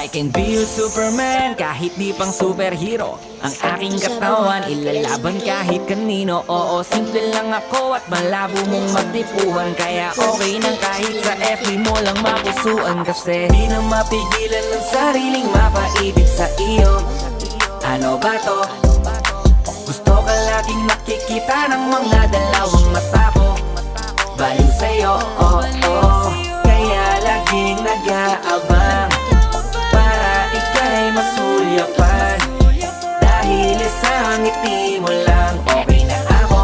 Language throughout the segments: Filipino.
can be a Superman kahit di pang superhero. Ang aking katawan ilalaban kahit kanino. Oo, simple lang ako at malabo mong magtipuhan. Kaya okay nang kahit sa FB mo lang mapusuan. Kasi di na mapigilan ng sariling mapaibig sa iyo. Ano ba to? Gusto ka laging nakikita ng mga dalawang mata ko. Baliw sa'yo, oh, oh. Kaya laging nag-aabang para ika'y masulyapan. Dahil isang ngiti mo lang okay na ako.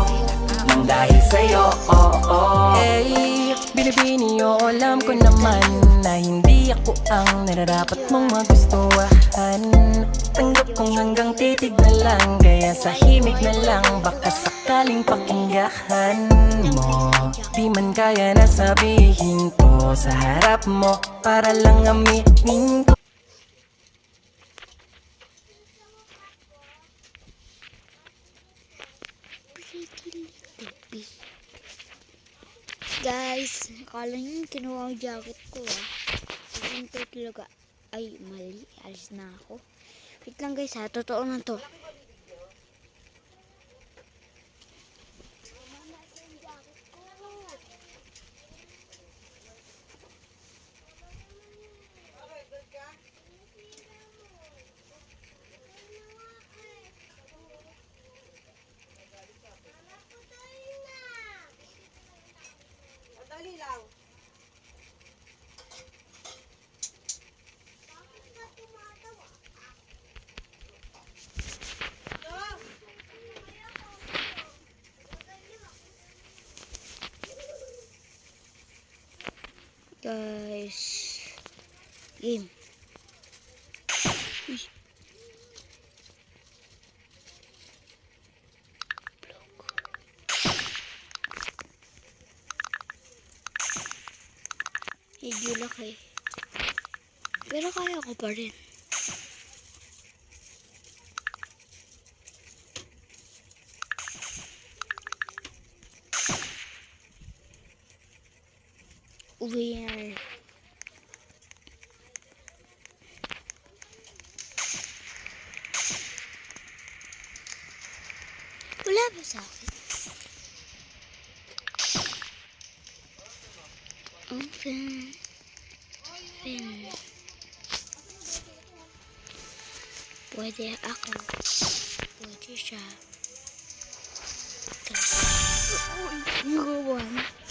Nang dahil sa'yo, oh, oh. Hey, binibini o alam ko naman na hindi ako ang nararapat mong magustuhan. Tanggap kong hanggang titig na lang, kaya sa himig na lang baka sakaling pakinggan mo. Di man kaya na sabihin ko sa harap mo para lang aminin ko. Guys, akala nyo kinuha ang jacket ko Ito talaga. Ay, mali. Alis na ako. Wait lang guys ha. Totoo na to. Dali lang. Guys. Game. Uy. Medyo laki. Pero kaya ko pa rin. Weird. Wala ba sa akin? Open. Open. Pwede ako. Pwede siya. Uy, ngawan.